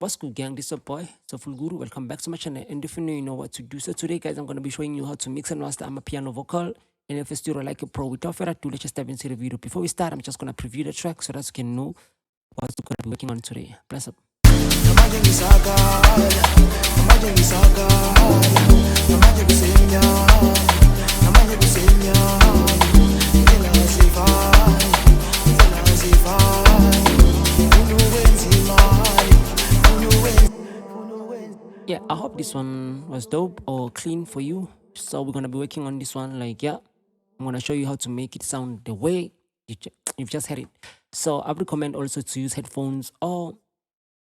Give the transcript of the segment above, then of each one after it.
What's good, gang? This is your boy, Full Guru. Welcome back to my channel. And if you know what to do, so today, guys, I'm going to be showing you how to mix and master Amapiano vocal in FL Studio like a pro. Without further ado, let's just dive into the video. Before we start, I'm just going to preview the track so that you can know what we're going to be working on today. Bless up. Yeah, I hope this one was dope or clean for you. So we're gonna be working on this one. Like, yeah, I'm gonna show you how to make it sound the way you've just heard it. So I recommend also to use headphones or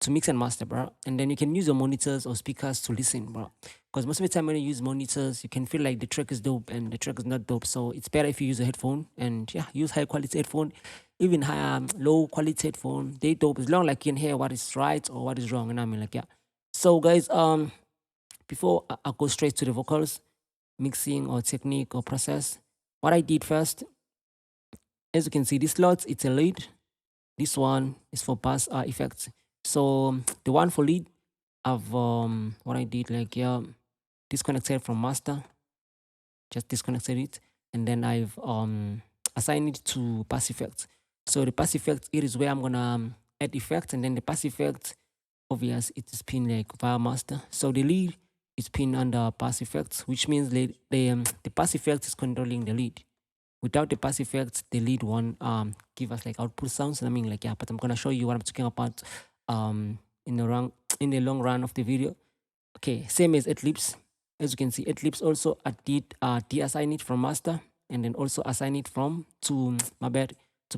to mix and master, bro. And then you can use your monitors or speakers to listen, bro. Because most of the time when you use monitors, you can feel like the track is dope and the track is not dope. So it's better if you use a headphone and yeah, use high quality headphone, even high low quality headphone. They dope as long like you can hear what is right or what is wrong. And I mean, like, yeah. So guys, before I go straight to the vocals, mixing or technique or process, what I did first, as you can see, this slot, it's a lead. This one is for bass effects. So the one for lead, I've what I did, like, yeah, disconnected from master, just disconnected it, and then I've assigned it to bass effects. So the bass effect, it is where I'm gonna add effects, and then the bass effect, obvious, it is pinned like via master. So the lead is pinned under bass effects, which means the bass effect is controlling the lead. Without the bass effects, the lead won't give us like output sounds. I mean, like, yeah, but I'm gonna show you what I'm talking about in the long run of the video. Okay, same as Eclipse. As you can see, Eclipse also I did de-assign it from master and then also assign it from to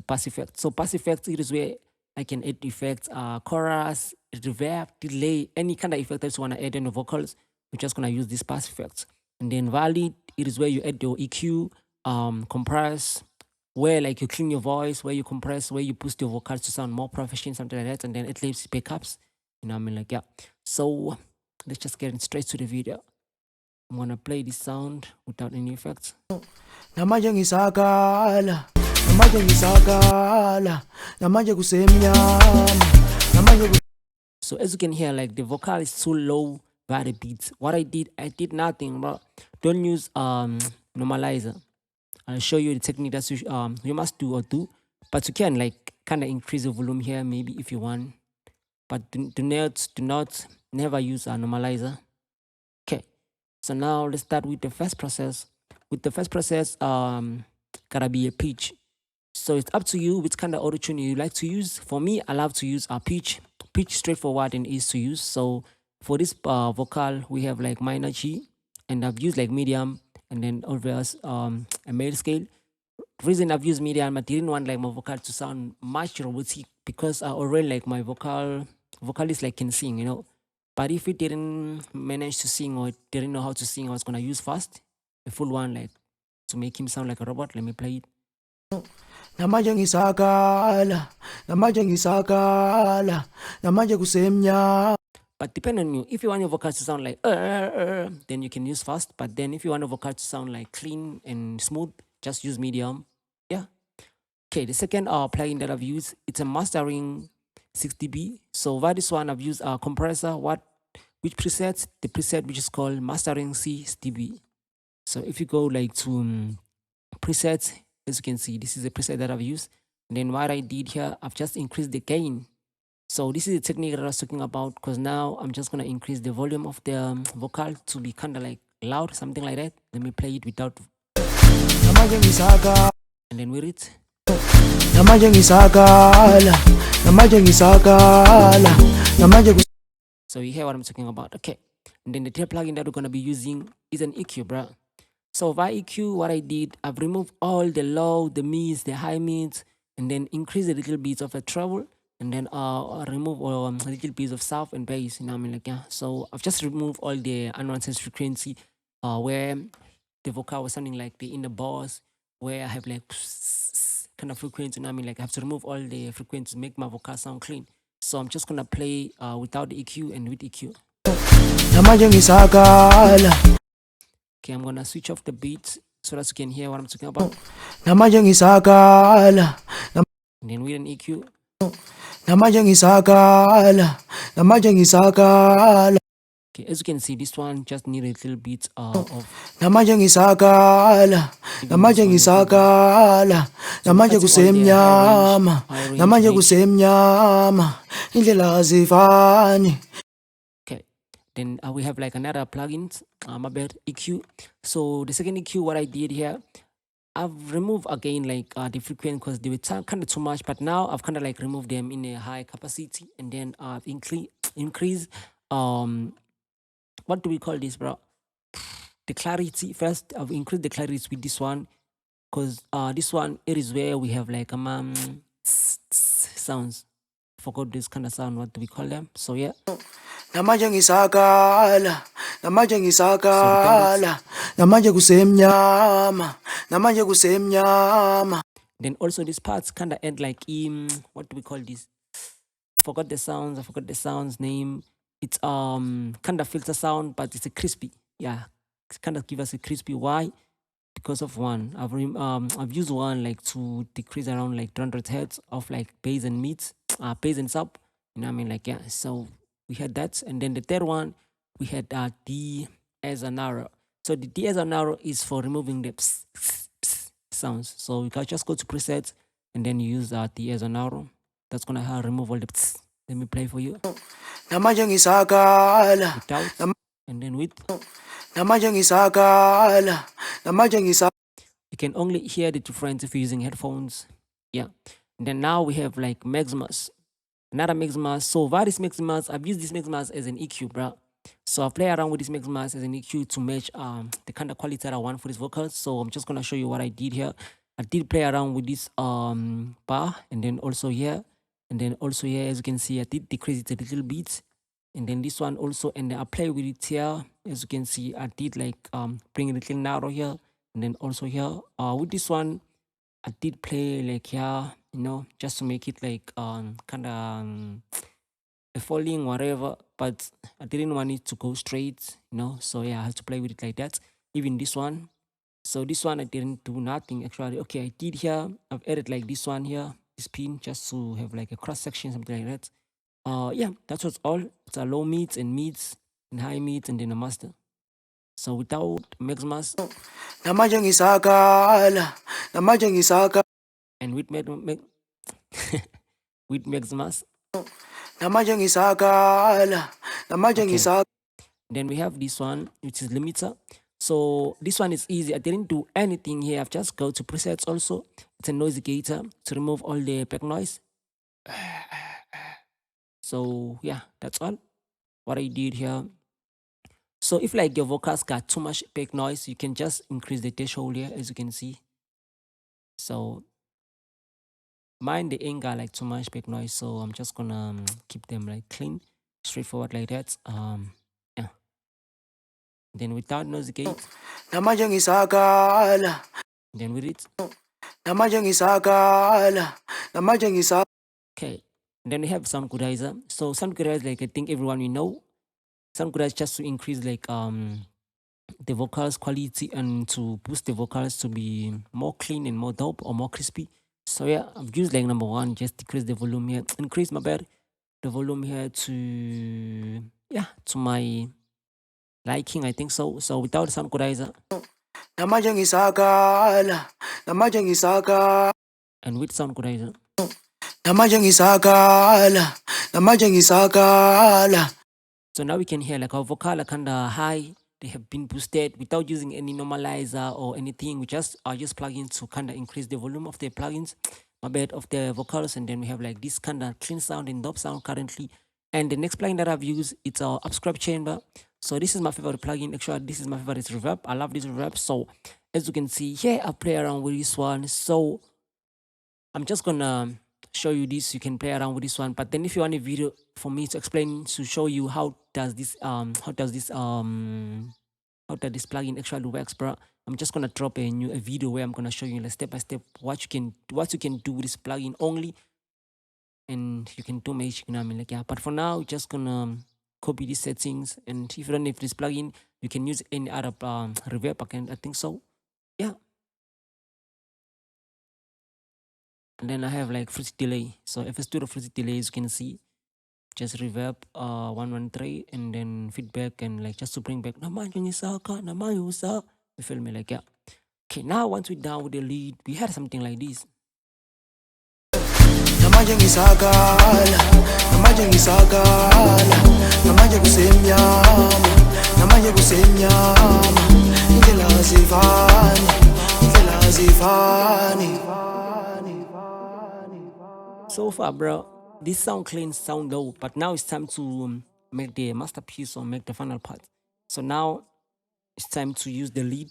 bass effects. So bass effects, it is where I can add effects, chorus, reverb, delay, any kind of effect that you want to add in the vocals. We're just gonna use this bass effects. And then valid, it is where you add your EQ, compress, where like you clean your voice, where you compress, where you boost your vocals to sound more professional, something like that. And then it leaves backups. You know what I mean? Like, yeah. So let's just get straight to the video. I'm gonna play this sound without any effects. Namanje ngisakala, namanje ngisakala, namanje kusemnyama, namanje. So as you can hear, like the vocal is too low by the beats. What I did nothing, bro. Don't use normalizer. I'll show you the technique that you must do or do, but you can like kind of increase the volume here maybe if you want, but do not never use a normalizer. Okay, so now let's start with the first process. With the first process, gotta be a pitch. So it's up to you which kind of auto-tune you like to use. For me, I love to use a pitch straightforward and easy to use. So for this vocal, we have like minor G, and I've used like medium, and then obvious a male scale. The reason I've used medium, I didn't want like my vocal to sound much robotic because I already like my vocalist like can sing, you know. But if it didn't manage to sing or didn't know how to sing, I was gonna use fast a full one like to make him sound like a robot. Let me play it. Namanje ngisakala, namanje ngisakala, namanje kusemnyama. But depending on you, if you want your vocal to sound like then you can use fast. But then if you want your vocal to sound like clean and smooth, just use medium. Yeah. Okay, the second plugin that I've used, it's a mastering 6 dB. So for this one, I've used a compressor. Which preset? The preset which is called mastering 6 dB. So if you go like to presets, as you can see, this is a preset that I've used. And then what I did here, I've just increased the gain. So this is the technique that I was talking about, because now I'm just going to increase the volume of the vocal to be kind of like loud, something like that. Let me play it without. Namanje ngisakala, And then with it. namanje ngisakala, namanje ngisakala, namanje. So you hear what I'm talking about. Okay. And then the third plugin that we're going to be using is an EQ, bro. So via EQ, what I did, I've removed all the low, the mids, the high mids, and then increase a little bit of a treble, and then remove a little bit of south and bass. You know what I mean? Like, yeah. So I've just removed all the unwanted frequency where the vocal was sounding like the in the bars, where I have like kind of frequency. You know what I mean? Like I have to remove all the frequencies to make my vocal sound clean. So I'm just gonna play without the EQ and with EQ. Namanje ngisakala. Okay, I'm gonna switch off the beat so that you can hear what I'm talking about. Namanje ngisakala. And then with an EQ, namanje ngisakala, namanje ngisakala, Okay, as you can see, this one just need a little bit of namanje ngisakala, even namanje this one a little bit. ngisakala, So namanje we're cutting all the kusemnyama, high range namanje match. kusemnyama, indlela azifani. Okay, then we have like another plugin, my bad, EQ. So the second EQ, what I did here, I've removed again like the frequency because they were kind of too much, but now I've kind of like removed them in a high capacity, and then I've increase what do we call this, bro? The clarity first. I've increased the clarity with this one because this one it is where we have like sounds. Forgot this kind of sound. What do we call them? So yeah. Namanje ngisakala, namanje So without it, ngisakala, namanje kusemnyama, namanje kusemnyama. then also these parts kind of end like what do we call this? Forgot the sounds. I forgot the sounds name. It's kind of filter sound, but it's a crispy. Yeah, it's kind of give us a crispy. Why? Because of one. I've used one like to decrease around like 300 hertz of like bass and mids, bass and sub. You know what I mean? Like yeah. So we had that, and then the third one we had D as an arrow. So the D as an arrow is for removing the sounds. So you can just go to presets and then you use D as an arrow. That's gonna remove all the Let me play for you. Namanje ngisakala, Without and then with. namanje ngisakala, namanje ngisakala. You can only hear the difference if you're using headphones. Yeah. And then now we have like Maximus. Another Maximus. So various Maximus. I've used this Maximus as an EQ, bro. So I play around with this Maximus as an EQ to match the kind of quality that I want for this vocals. So I'm just gonna show you what I did here. I did play around with this bar, and then also here, and then also here, as you can see, I did decrease it a little bit. And then this one also, and then I play with it here. As you can see, I did like bring it a little narrow here, and then also here. With this one, I did play like here, you know, just to make it like kind of a falling whatever, but I didn't want it to go straight, you know. So yeah, I had to play with it like that. Even this one. So this one I didn't do nothing actually. Okay, I did here. I've added like this one here, this pin, just to have like a cross section, something like that. Yeah, that was all. It's a low mids and high mids and then a master. So without Maximus Namanje ngisakala, namanje ngisakala, and with with Maximus. namanje ngisakala, namanje Okay. ngisakala. Then we have this one, which is limiter. So this one is easy. I didn't do anything here. I've just go to presets also. It's a noise gator to remove all the back noise. So yeah, that's all what I did here. So if like your vocals got too much back noise, you can just increase the threshold here, as you can see. So mine, they ain't got like too much back noise, so I'm just gonna keep them like clean, straightforward like that. Yeah. Then without noise gate, Namanje ngisakala, then with it. namanje ngisakala, namanje ngisakala. Okay. And then we have sound equalizer. So sound equalizer, like I think everyone we know, sound equalizer just to increase like the vocals quality and to boost the vocals to be more clean and more dope or more crispy. So yeah, I've used like number one, just decrease the volume here, increase my bad, the volume here to to my liking, I think so. So without sound equalizer Namanje ngisakala, namanje ngisakala, and with sound equalizer. namanje ngisakala, namanje ngisakala. So now we can hear like our vocal are kind of high. They have been boosted without using any normalizer or anything. We just use plugins to kind of increase the volume of the plugins, my bad, of the vocals, and then we have like this kind of clean sound and dope sound currently. And the next plugin that I've used, it's our upscribe chamber. So this is my favorite plugin. Actually, this is my favorite reverb. I love this reverb. So as you can see here, I play around with this one. So I'm just gonna show you this. You can play around with this one, but then if you want a video for me to explain, to show you how does this plugin actually works, bro, I'm just gonna drop a video where I'm gonna show you like step by step what you can do with this plugin only, and you can do magic, you know what I mean, like yeah. But for now, we're just gonna copy these settings, and if you don't have this plugin, you can use any other reverb. I think so. Yeah. And then I have like fruity delay. So if it's to the fruity delay, as you can see, just reverb 113 and then feedback and like just to bring back you feel me, like, yeah. Okay, now once we're done with the lead, we had something like this. Namanje ngisakala, namanje ngisakala, namanje kusemnyama, namanje kusemnyama. Indlela zivani, indlela zivani. So far, bro, this sound clean, sound low, but now it's time to make the masterpiece or make the final part. So now it's time to use the lead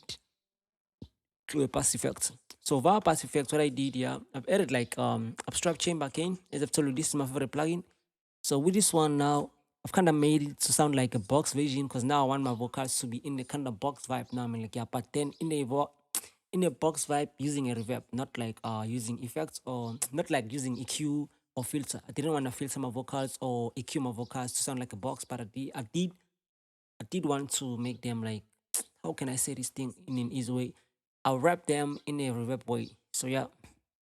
to a pass effect. So via pass effect, what I did here, I've added like abstract chamber gain. As I've told you, this is my favorite plugin. So with this one now, I've kind of made it to sound like a box version because now I want my vocals to be in the kind of box vibe now. I mean, like, yeah, but then in a box vibe using a reverb, not like using effects or not like using EQ or filter. I didn't want to filter my vocals or EQ my vocals to sound like a box, but I did want to make them like, how can I say this thing in an easy way? I'll wrap them in a reverb way. So yeah,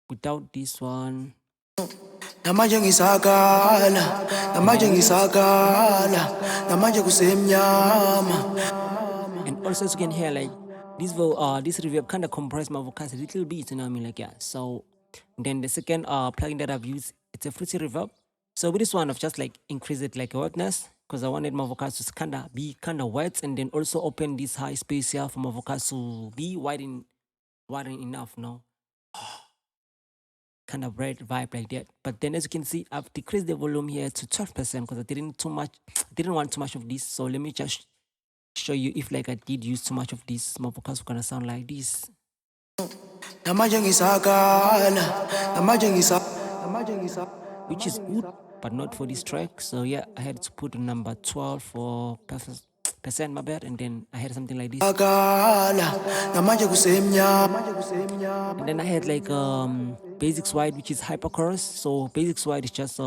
without this one. Namanje ngisakala, namanje ngisakala, namanje kusemnyama. And also as you can hear, like this reverb kind of compress my vocals a little bit, you know what I mean? Like, yeah. So then the second plugin that I've used, it's a fruity reverb. So with this one, I've just like increased it like a wetness because I wanted my vocals to be kind of wet, and then also open this high space here for my vocals to be wide enough, no? Kind of red vibe like that. But then as you can see, I've decreased the volume here to 12% because I didn't want too much of this. So let me just show you if like I did use too much of this, my vocals are gonna sound like this. Which is good, but not for this track. So yeah, I had to put number 12 for percent, my bad, and then I had something like this. And then I had like basics wide, which is hyper chorus. So basics wide is just a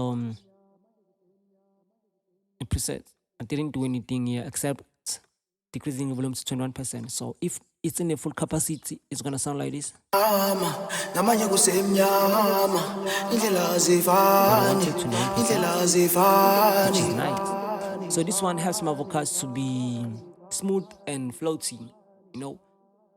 preset. I didn't do anything here except decreasing the volume to 21%. So if it's in a full capacity, it's gonna sound like this. Which is nice. So this one helps my vocals to be smooth and floaty, you know,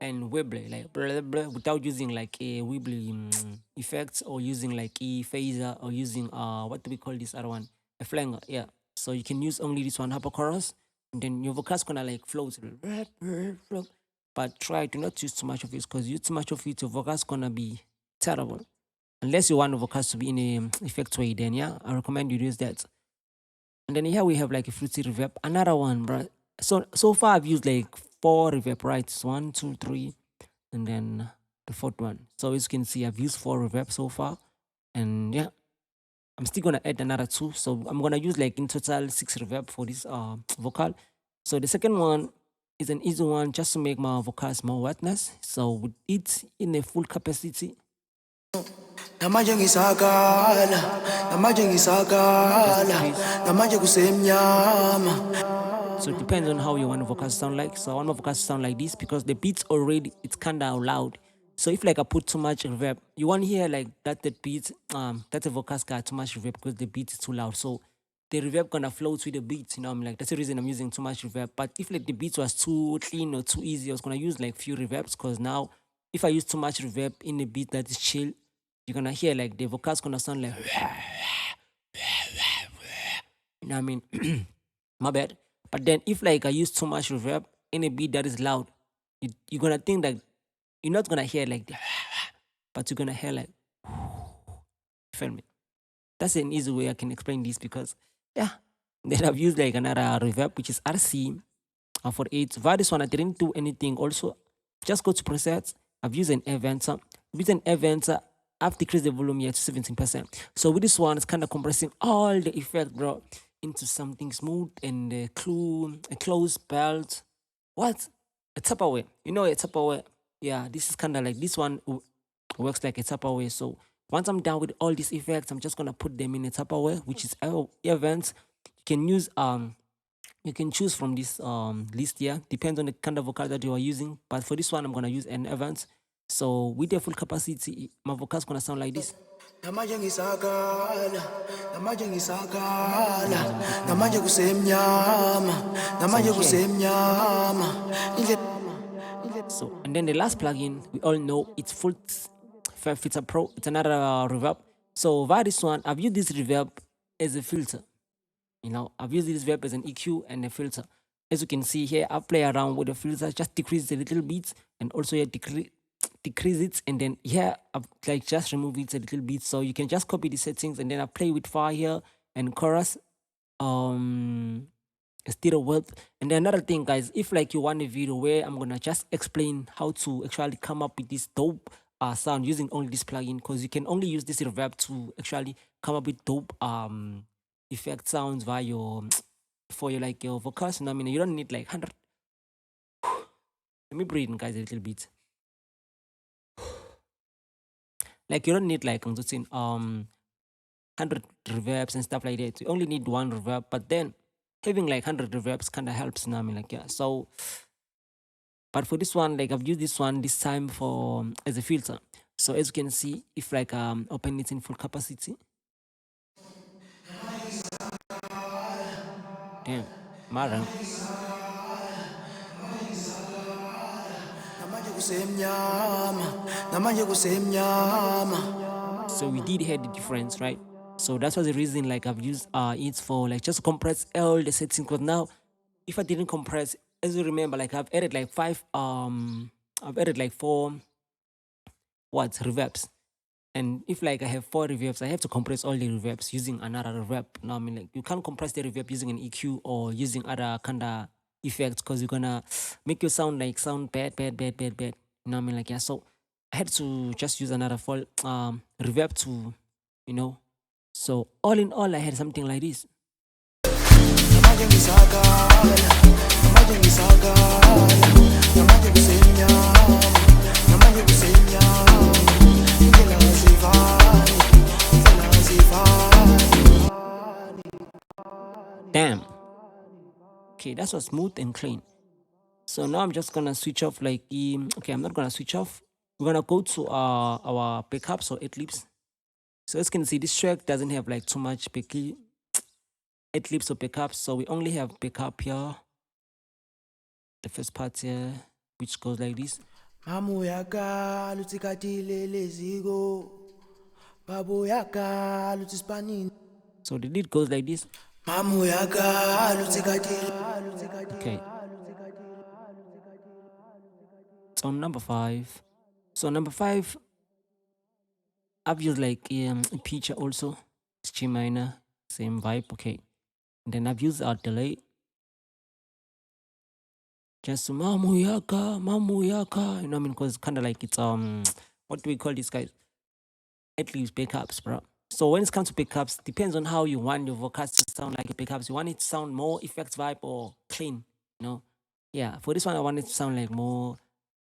and wibbly, like blah, blah, without using like a wibbly effects or using like a phaser or using what do we call this other one? A flanger, yeah. So you can use only this one hyper chorus, and then your vocals gonna like float. But try to not use too much of it because use too much of it, your vocals gonna be terrible. Unless you want your vocals to be in a effect way, then yeah, I recommend you use that. And then here we have like a fruity reverb, another one, bro. So far I've used like 4 reverb, right? 1, 2, 3, and then the 4th one. So as you can see, I've used 4 reverb so far, and yeah, I'm still gonna add another 2. So I'm gonna use like in total 6 reverb for this vocal. So the second one is an easy one just to make my vocals more wetness. So with it in a full capacity. Namanje ngisakala, namanje ngisakala, namanje kusemnyama. So it depends on how you want the vocals to sound like. So I want my vocals to sound like this because the beats already, it's kind of loud. So if like I put too much reverb, you want to hear like that the beat, that the vocals got too much reverb because the beat is too loud. So the reverb gonna float with the beat, you know. I'm like, that's the reason I'm using too much reverb. But if like the beat was too clean or too easy, I was gonna use like few reverbs because now if I use too much reverb in a beat that is chill, you're gonna hear like the vocals gonna sound like, you know what I mean? My bad. But then if like I use too much reverb in a beat that is loud, you're gonna think that you're not gonna hear like the but you're gonna hear like, feel me? That's an easy way I can explain this because yeah. Then I've used like another reverb which is RC for 8. Via this one I didn't do anything. Also, just go to presets. I've used an event. With an event, I've decreased the volume here to 17%. So with this one, it's kind of compressing all the effect, bro, into something smooth and a close belt. What? A Tupperware. You know a Tupperware? Yeah, this is kind of like, this one works like a Tupperware. So once I'm done with all these effects, I'm just going to put them in a Tupperware, which is events. You can use, you can choose from this list here. Depends on the kind of vocal that you are using. But for this one, I'm going to use an event. So with the full capacity, my vocals gonna sound like this. namanje ngisakala, namanje ngisakala, namanje kusemnyama, namanje kusemnyama. So, and then the last plugin, we all know it's full Filter Pro. It's another reverb. So via this one, I've used this reverb as a filter. You know, I've used this reverb as an EQ and a filter. As you can see here, I play around with the filter, just decrease it a little bit, and also here decrease it, and then here I've like just remove it a little bit. So you can just copy the settings, and then I play with fire here and chorus. Stereo width. And then another thing, guys, if like you want a video where I'm gonna just explain how to actually come up with this dope sound using only this plugin, because you can only use this reverb to actually come up with dope effect sounds via your for your like your vocals. And I mean, you don't need like 100. Let me breathe, guys, a little bit. Like you don't need like 100 reverbs and stuff like that. You only need one reverb, but then having like 100 reverbs kind of helps. You know, I mean, like, yeah. So, but for this one, like I've used this one this time for as a filter. So as you can see, if like open it in full capacity, damn, Mara. So we did hear the difference, right? So that's was the reason like I've used it for like just compress all the settings. Because now, if I didn't compress, as you remember, like I've added like I've added like 4 reverbs. And if like I have 4 reverbs, I have to compress all the reverbs using another reverb. Now I mean, like you can't compress the reverb using an EQ or using other kind of effects, because you're gonna make your sound like sound bad. You know what I mean? Like, yeah. So I had to just use another full reverb to, you know. So all in all, I had something like this. Damn. Okay, that was smooth and clean. So now I'm just gonna switch off like okay, I'm not gonna switch off. We're gonna go to our backups or clips. So as you can see, this track doesn't have like too much clips or backups. So we only have backup here. The first part here, which goes like this. So the lead goes like this. Okay. So number 5. So number 5, I've used like a pitch also. It's G minor, same vibe. Okay. And then I've used our delay. Just mamu yaka, you know what I mean? Because kind of like it's what do we call these guys? At least backups, bro. So when it comes to pickups, depends on how you want your vocals to sound like your pickups. You want it to sound more effects vibe or clean, you know? Yeah, for this one, I want it to sound like more,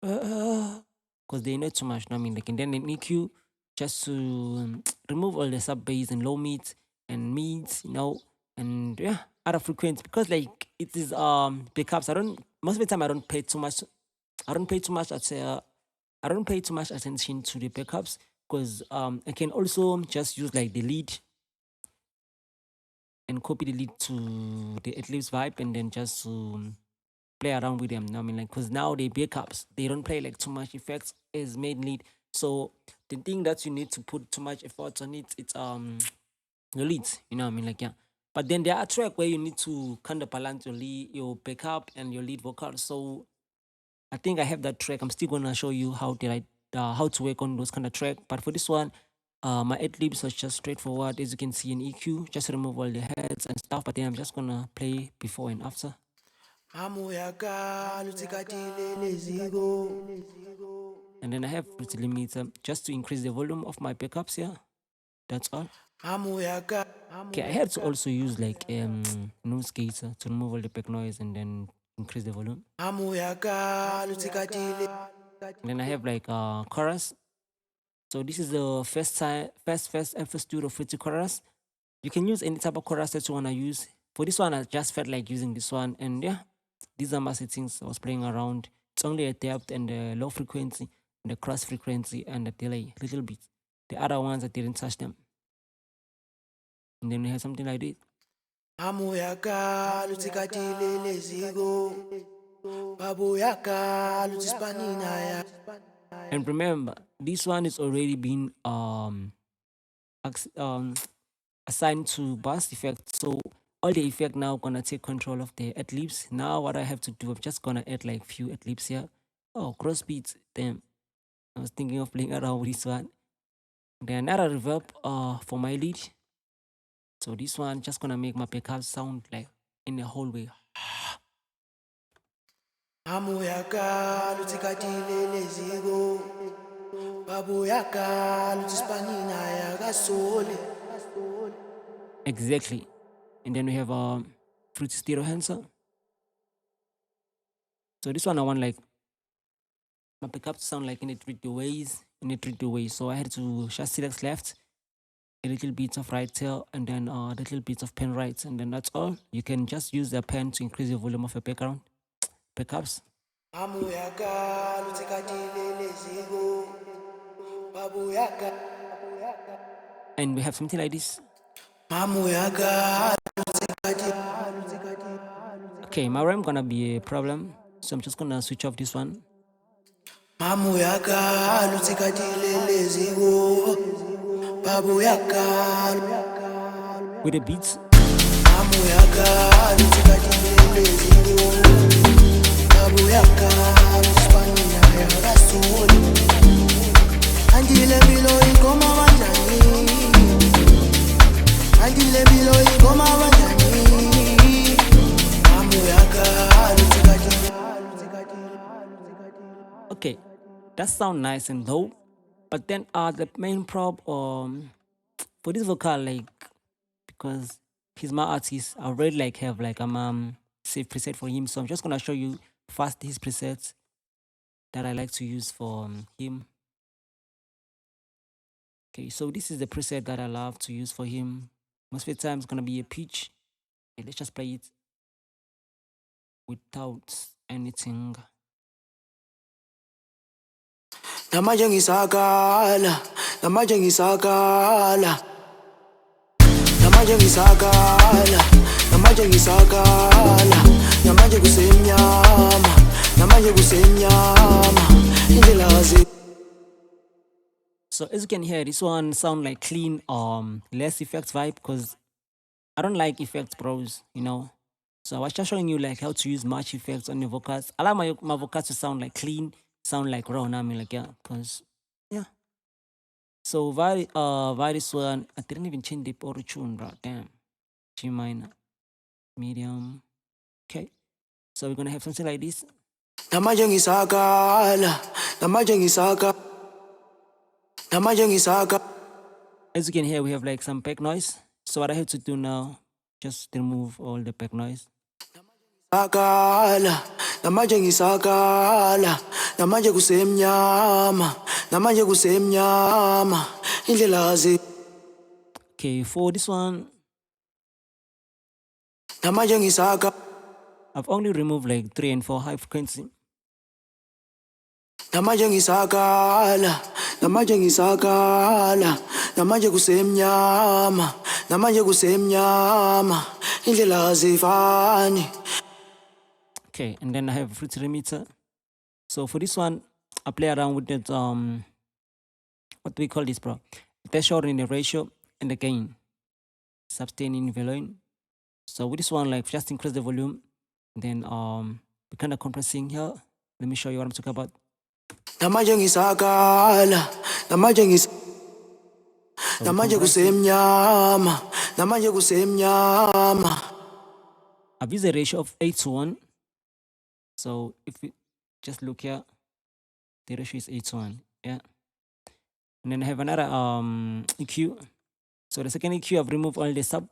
because they know too much, you know what I mean? Like, and then in EQ, just to remove all the sub bass and low mids and mids, you know, and yeah, other frequency, because like it is pickups. Most of the time I don't pay too much. I don't pay too much attention to the pickups, because I can also just use like the lead and copy the lead to the Eclipse vibe, and then just play around with them. You know what I mean? Like, because now they backups, they don't play like too much effects as main lead. So the thing that you need to put too much effort on it, it's your leads. You know what I mean? Like, yeah. But then there are track where you need to kind of balance your backup and your lead vocal. So I think I have that track. I'm still gonna show you how to work on those kind of track. But for this one, my ad-libs are just straightforward. As you can see in EQ, just remove all the heads and stuff. But then I'm just gonna play before and after. And then I have pretty limiter just to increase the volume of my backups here. That's all. Okay, I had to also use like noise gator to remove all the back noise and then increase the volume. And then I have like chorus. So this is the first FL Studio Fruity chorus. You can use any type of chorus that you wanna use. For this one, I just felt like using this one, and yeah, these are my settings. I was playing around. It's only a depth and a low frequency, and the cross frequency and the delay, a little bit. The other ones I didn't touch them. And then we have something like this. And remember, this one is already been assigned to bass effect. So all the effect now gonna take control of the ad libs. Now what I have to do, I'm just gonna add like few ad libs here. Oh, cross beats. Damn, I was thinking of playing around with this one. Then another reverb for my lead. So this one just gonna make my pickup sound like in the whole way. Exactly. And then we have fruit stereo hands. So this one I want like my pickup to sound like in a 3D ways. So I had to just select left, a little bit of right tail, and then a little bit of pen right, and then that's all. You can just use the pen to increase the volume of your background pickups. And we have something like this. Okay, my RAM gonna be a problem, so I'm just gonna switch off this one. With the beats. Okay, that sounds nice and low, but then the main problem for this vocal, like, because he's my artist, I already like have like save preset for him, so I'm just gonna show you first his presets that I like to use for him. Okay, so this is the preset that I love to use for him. Most of the time it's gonna be a pitch. Okay, let's just play it without anything. Namanje ngisakala, namanje ngisakala, namanje ngisakala, namanje ngisakala, namanje kusemnyama, namanje kusemnyama, indlela zi. So as you can hear, this one sound like clean, less effects vibe, because I don't like effects, bros, you know. So I was just showing you like how to use much effects on your vocals. I like my vocals to sound like clean, sound like raw. I mean, like, yeah, because yeah. So via this one, I didn't even change the auto tune, bro. Damn. G minor, medium. Okay. So we're gonna have something like this. Namanje ngisakala, namanje ngisakala, namanje ngisakala. As you can hear, we have like some back noise. So what I have to do now, just remove all the back noise. Sakala, namanje ngisakala, namanje kusemnyama, namanje kusemnyama, indlela zi. Okay, for this one, namanje ngisakala. I've only removed like 3 and 4 high frequency. Namanje ngisakala, namanje ngisakala, namanje kusemnyama, namanje kusemnyama, indlela azifani. Okay, and then I have a fruit limiter. So for this one, I play around with that what do we call this, bro? Threshold in the ratio and the gain. Sustain in volume. So with this one, like just increase the volume. Then we kind of compressing here. Let me show you what I'm talking about. Namanje ngisakala, namanje namanje kusemnyama, namanje kusemnyama. I've used a ratio of 8:1. So if we just look here, the ratio is 8:1. Yeah. And then I have another EQ. So the second EQ, I've removed all the sub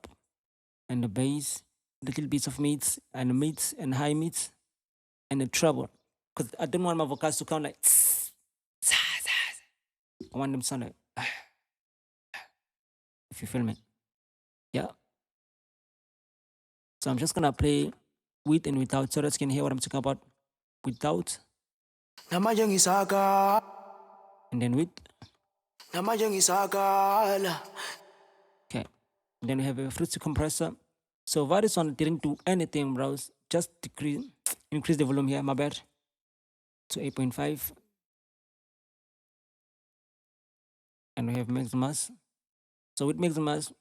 and the bass, little bits of mids and high mids, and the treble. Because I don't want my vocals to count like tss, tsa, tsa. I want them to sound like if you feel me. Yeah. So I'm just gonna play with and without so that you can hear what I'm talking about. Without. Namanje ngisakala. And then with. namanje ngisakala. Okay. Then we have a frequency compressor. So for this one didn't do anything, bro. Just increase the volume here, my bad, to 8.5. And we have Maximus. So with Maximus,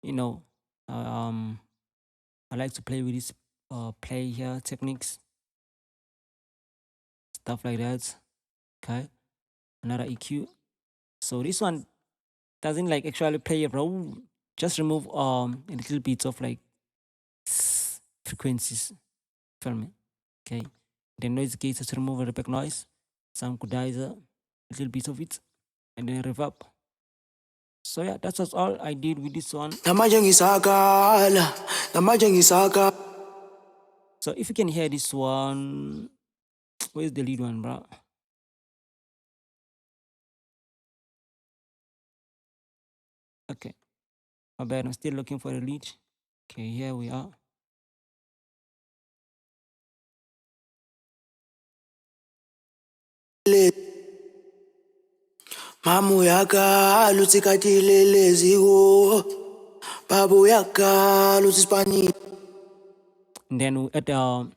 you know, I like to play with this play here techniques, stuff like that. Okay. Another EQ. So this one doesn't like actually play a role. Just remove a little bit of like frequencies. Feel me? Okay. The noise gate, just remove a repeat noise, some equalizer, a little bit of it, and then reverb. So yeah, that was all I did with this one. Namanje ngisakala, namanje ngisakala. So if you can hear this one, where's the lead one, bro? Okay. My bad, I'm still looking for the lead. Okay, here we are. Mamu yakala utsikatheleleziko. Babu yakala utsispani. And then at the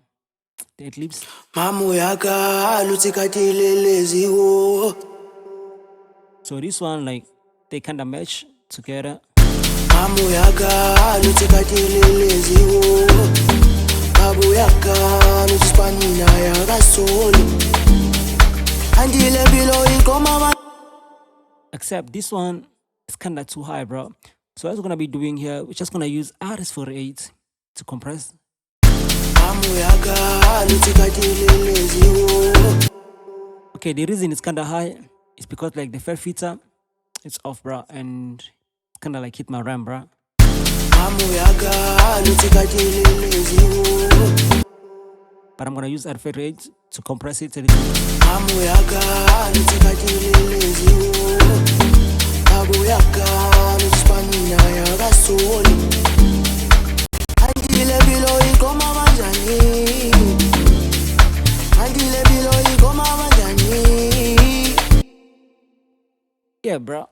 eclipse. Mamu yakala utsikatheleleziko. So this one, like, they kind of match together. Mamu yakala utsikatheleleziko. Babu yakala utsispani na yakasoli. Andile bilo ikoma. Except this one is kind of too high, bro. So what we're gonna be doing here, we're just gonna use RS48 to compress. Okay, the reason it's kind of high is because like the first filter, it's off, bro, and it's kind of like hit my RAM, bro. But I'm gonna use RS48 to compress it a little bit. Yeah, bro.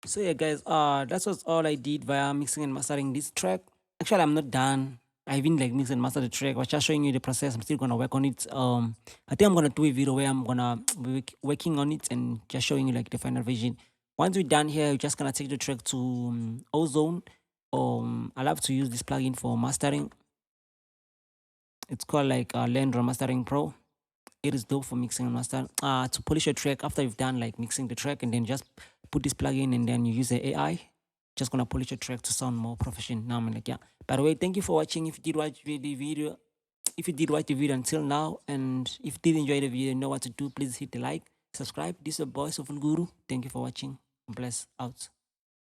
So yeah, guys, that was all I did via mixing and mastering this track. Actually, I'm not done. I haven't like mixed and mastered the track. I was just showing you the process. I'm still gonna work on it. I think I'm gonna do a video where I'm gonna be working on it and just showing you like the final version. Once we're done here, we're just gonna take the track to Ozone. I love to use this plugin for mastering. It's called like Land Mastering Pro. It is dope for mixing and mastering. To polish a track after you've done like mixing the track, and then just put this plugin and then you use the AI. Just gonna polish a track to sound more professional. Now I'm like, yeah. By the way, thank you for watching. If you did watch the video, until now, and if you did enjoy the video, know what to do. Please hit the like, subscribe. This is your boy Sofun Guru. Thank you for watching. Bless out.